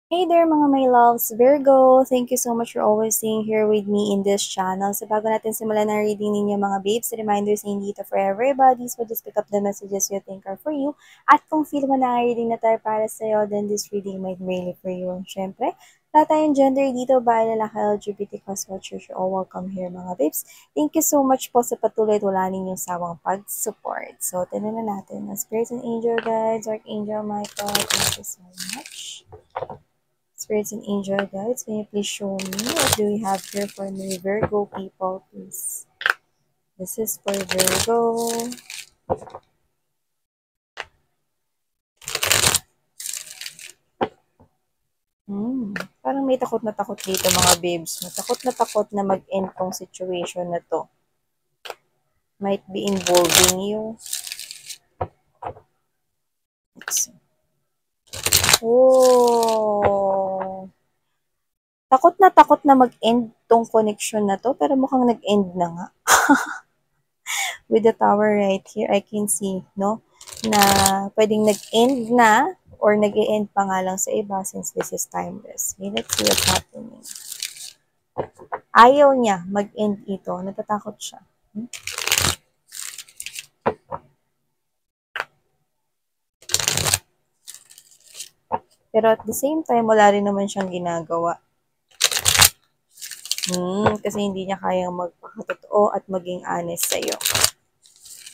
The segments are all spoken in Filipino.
Hey there mga my loves, Virgo! Thank you so much for always staying here with me in this channel. So bago natin simulan na reading ninyo mga babes, reminders na hindi ito for everybody. So just pick up the messages you think are for you. At kung feel mo na reading na tayo para sa'yo, then this reading might really for you. Siyempre, lahat tayong gender dito, bahay, lalaki, LGBT, cross-culture, you're all welcome here mga babes. Thank you so much po sa patuloy at wala ninyong sawang pag-support. So, tinan na natin. Spirits and Angel Guides, Archangel Michael, thank you so much. Spirits and angel guides, can you please show me what do we have here for me, Virgo people, please? This is for Virgo. Parang may takot na takot dito mga babes. Takot na mag-end tong situation na to. Might be involving you. Let's see. Oh. Takot na mag-end tong connection na to, pero mukhang nag-end na nga. With the tower right here, I can see, no? Na pwedeng nag-end na or nag-e-end pa nga lang sa iba since this is timeless. Okay, let's see what's happening. Ayaw niya mag-end ito. Natatakot siya. Pero at the same time, wala rin naman siyang ginagawa. Kasi hindi niya kayang magpakatotoo at maging honest sa'yo.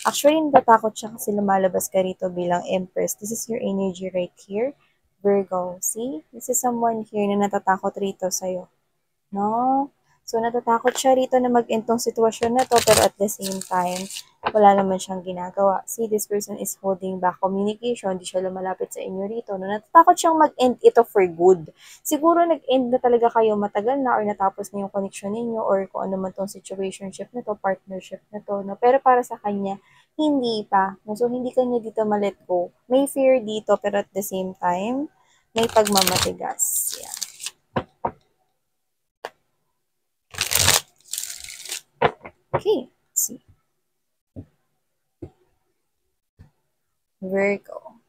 Actually, natatakot siya kasi lumalabas ka rito bilang Empress. This is your energy right here, Virgo. See? This is someone here na natatakot rito sa'yo. No? So, natatakot siya rito na mag-end tong sitwasyon na to, pero at the same time, wala naman siyang ginagawa. See, this person is holding back communication. Di siya lumalapit sa inyo rito. No? Natatakot siyang mag-end ito for good. Siguro nag-end na talaga kayo matagal na or natapos na yung connection ninyo or kung ano man tong situationship na to, partnership na to. No? Pero para sa kanya, hindi pa. No? So, hindi kanya dito ma-let go. May fear dito, pero at the same time, may pagmamatigas. Yeah. Okay, let's see. Virgo.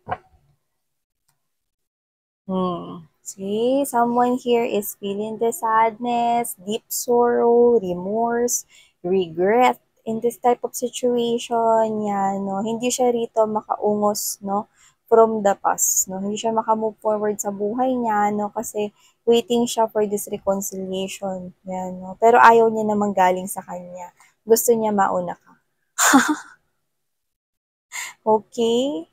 See, someone here is feeling the sadness, deep sorrow, remorse, regret in this type of situation. Yan, no? Hindi siya rito makaungos, no? From the past, no? Hindi siya makamove forward sa buhay niya, no? Kasi waiting siya for this reconciliation. Yan, no? Pero ayaw niya namang galing sa kanya. Gusto niya mauna ka. Okay?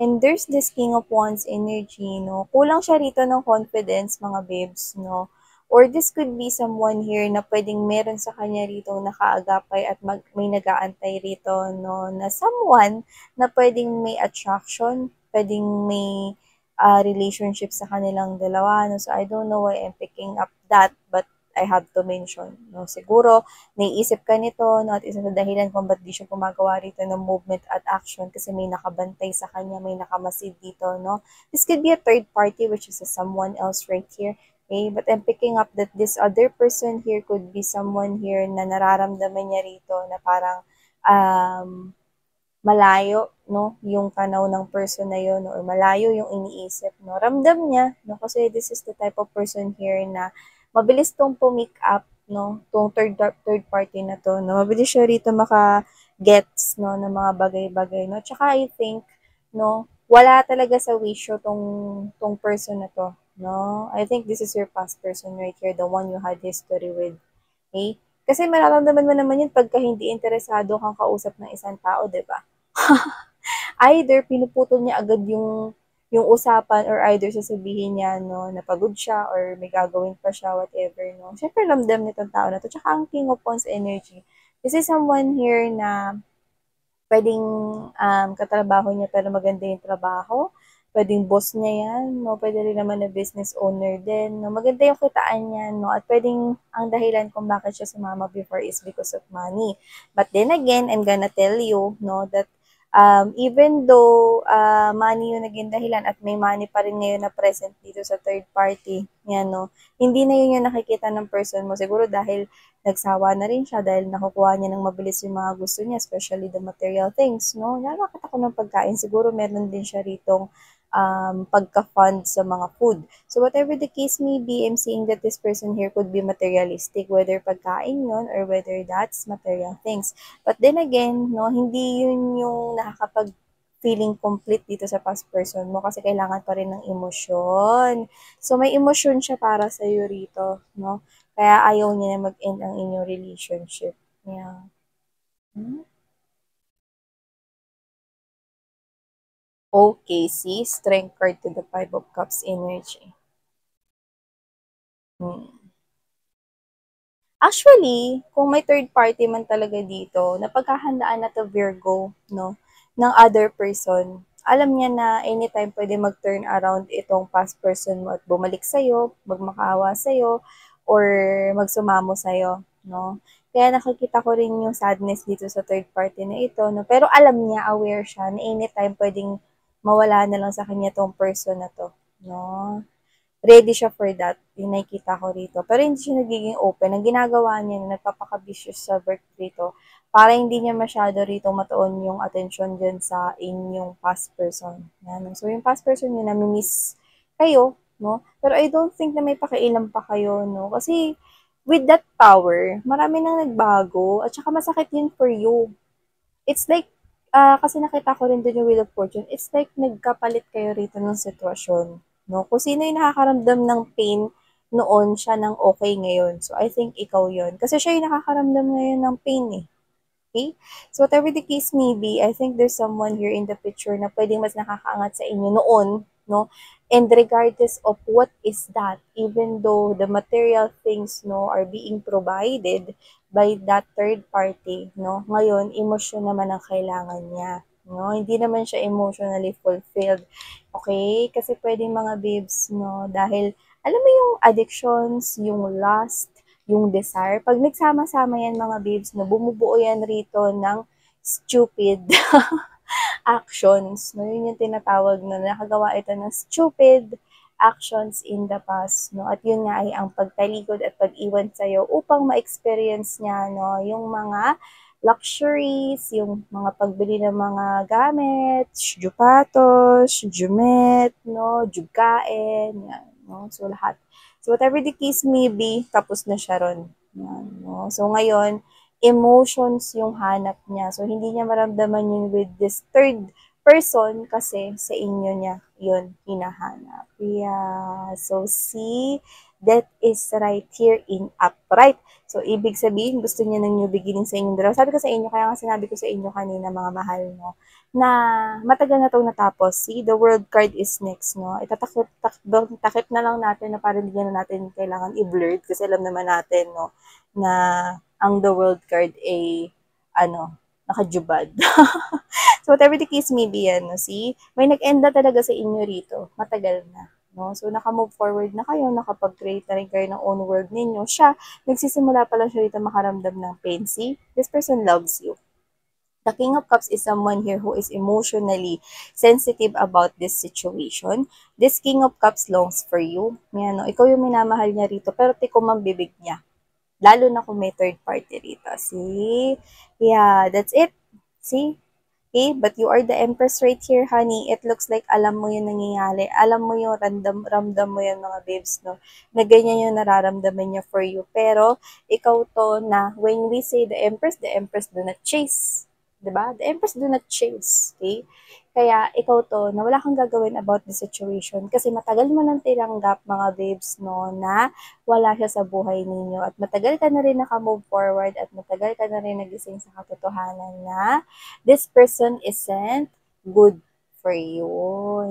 And there's this King of Wands energy, no? Kulang siya rito ng confidence, mga babes, no? Or this could be someone here na pwedeng meron sa kanya rito nakaagapay at may nag-aantay rito, no? Na someone na pwedeng may attraction, pwedeng may relationship sa kanilang dalawa, no? So, I don't know why I'm picking up that, but I have to mention, no? Siguro, naiisip ka nito, no? At isa sa dahilan kung ba't di siya gumagawa rito ng movement at action kasi may nakabantay sa kanya, may nakamasid dito, no? This could be a third party, which is someone else right here. Okay, but I'm picking up that this other person here could be someone here na nararamdaman niya rito na parang malayo, no, yung tanaw ng person na yun, or malayo yung iniisip, no, ramdam niya, no, kasi this is the type of person here na mabilis tong pumick up, no, tong third party na to, no, mabilis siya rito maka-gets, no, ng mga bagay-bagay, no, tsaka I think, no, wala talaga sa wisyo tong person na to, no, I think this is your past person right here, the one you had history with, okay, kasi mararamdaman mo naman yun pagka hindi interesado kang kausap ng isang tao, di ba? Either pinuputol niya agad yung usapan or either sasabihin niya no napagod siya or may gagawin pa siya whatever no. Syempre ramdam nitong tao na to. Tsaka ang King of Wands energy. This is someone here na pwedeng katrabaho niya pero maganda yung trabaho. Pwedeng boss niya yan, no? Pwede rin naman na business owner din, no? Maganda yung kitaan niya, no? At pwedeng ang dahilan kung bakit siya sumama before is because of money. But then again, I'm gonna tell you, no, that even though money yung naging dahilan at may money pa rin ngayon na present dito sa third party, yan, no? Hindi na yun yung nakikita ng person mo. Siguro dahil nagsawa na rin siya dahil nakukuha niya ng mabilis yung mga gusto niya, especially the material things, no? Nakakita ko ng pagkain, siguro meron din siya ritong pagka-fund sa mga food. So whatever the case may be, I'm seeing that this person here could be materialistic, whether pagkain yun or whether that's material things. But then again, no, hindi yun yung nakakapag feeling complete dito sa past person mo kasi kailangan pa rin ng emosyon. So may emosyon siya para sa iyo rito, no? Kaya ayaw niya na mag-end ang inyong relationship. Yeah. Hmm? Okay, see? Strength card to the Five of Cups energy. Hmm. Actually, kung may third party man talaga dito, napaghahandaan na to Virgo, no, ng other person, alam niya na anytime pwede mag-turn around itong past person mo at bumalik sa'yo, magmakaawa sa'yo, or magsumamo sa'yo, no. Kaya nakikita ko rin yung sadness dito sa third party na ito, no. Pero alam niya, aware siya na anytime pwedeng mawala na lang sa kanya tong person na to, no, ready siya for that, yung nakikita ko rito. Pero hindi siya nagiging open. Ang ginagawa niya, nagpapaka-vicious sa work rito, para hindi niya masyado rito matuon yung attention dyan sa inyong past person. Yan. So, yung past person niya, nami-miss kayo, no? Pero I don't think na may pakialam pa kayo, no? Kasi, with that power, marami nang nagbago, at saka masakit yun for you. It's like, kasi nakita ko rin dun yung Wheel of Fortune, it's like nagkapalit kayo rito ng sitwasyon. No? Kung sino yung nakakaramdam ng pain noon, siya ng okay ngayon. So, I think ikaw yon. Kasi siya yung nakakaramdam ngayon ng pain eh. Okay? So, whatever the case may be, I think there's someone here in the picture na pwedeng mas nakakaangat sa inyo noon, no? And regardless of what is that, even though the material things, no, are being provided by that third party, no? Ngayon, emosyon naman ang kailangan niya. No, hindi naman siya emotionally fulfilled. Okay? Kasi pwedeng mga babes, no, dahil alam mo yung addictions, yung lust, yung desire. Pag nagsama-sama yan mga babes, no, bumubuo yan rito ng stupid actions. No, yun yung tinatawag na nakagawa ito ng stupid actions in the past. No? At yun nga ay ang pagtalikod at pag-iwan sa'yo upang ma-experience niya no, yung mga luxuries, yung mga pagbili ng mga gamit, jupatos, jumet, no, jugkain, yan, no? So, lahat. So, whatever the case may be, tapos na siya ron. Yan, no? So, ngayon, emotions yung hanap niya. So, hindi niya maramdaman yun with this third person kasi sa inyo niya yun hinahanap. Yeah. So, see, that is right here in upright. So, ibig sabihin, gusto niya ng new beginning sa inyong dalawa. Sabi ko sa inyo, kaya nga sinabi ko sa inyo kanina, mga mahal, no, na matagal na itong natapos. See, the world card is next, no. Takip na lang natin na parang hindi na natin kailangan i-blurred kasi alam naman natin, no, na ang the world card ay, ano, nakajubad. So, whatever the case may be, ano, see, may nag-end na talaga sa inyo rito. Matagal na. No? So, naka-move forward na kayo, nakapag-create na rin kayo ng own world ninyo. Siya, nagsisimula pa lang siya rito makaramdam ng pain. See, this person loves you. The King of Cups is someone here who is emotionally sensitive about this situation. This King of Cups longs for you. Yan, no? Ikaw yung minamahal niya rito, pero tikom ang bibig niya. Lalo na kung may third party rito. See? Yeah, that's it. See? Okay, but you are the Empress right here, honey. It looks like alam mo yung nangyayari. Alam mo yung ramdam mo yung mga babes, no? Na ganyan yung nararamdaman niya for you. Pero, ikaw to na when we say the Empress do not chase. 'Di ba? The Empress do not chase. Okay? Kaya, ikaw to na wala kang gagawin about the situation kasi matagal mo nang tinanggap mga babes, no, na wala siya sa buhay ninyo at matagal ka na rin naka-move forward at matagal ka na rin nagising sa katotohanan na this person isn't good for you.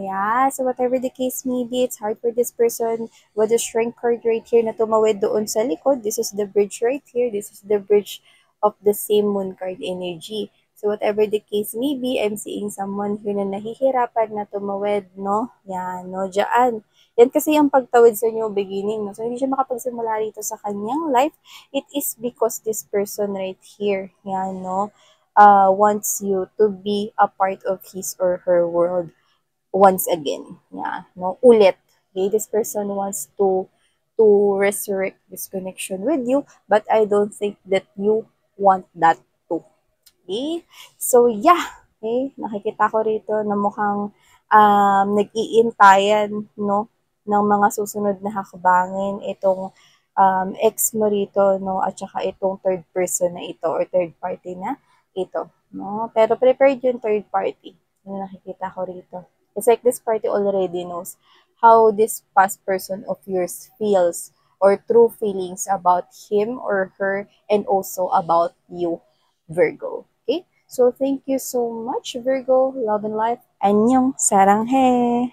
Yeah, so whatever the case may be, it's hard for this person with the shrink card right here na tumawid doon sa likod. This is the bridge right here. This is the bridge of the same moon card energy. So whatever the case may be, I'm seeing someone here na nahihirapan na tumawid, no? Yan, no? Diyan. Yan kasi yung pagtawid sa new beginning, no? So hindi siya makapagsimula rito sa kanyang life. It is because this person right here, yan, no? Wants you to be a part of his or her world once again. Yeah, no? Ulit. Okay? This person wants to resurrect this connection with you, but I don't think that you want that too. Okay? So, yeah. Okay? Nakikita ko rito na mukhang nag-iintayan, no, ng mga susunod na hakbangin itong ex mo rito, no, at saka itong third person na ito or third party na ito, no. Pero prepared yung third party, yung nakikita ko rito. It's like this party already knows how this past person of yours feels or true feelings about him or her and also about you, Virgo. Okay? So thank you so much, Virgo. Love and life. Annyeong saranghae.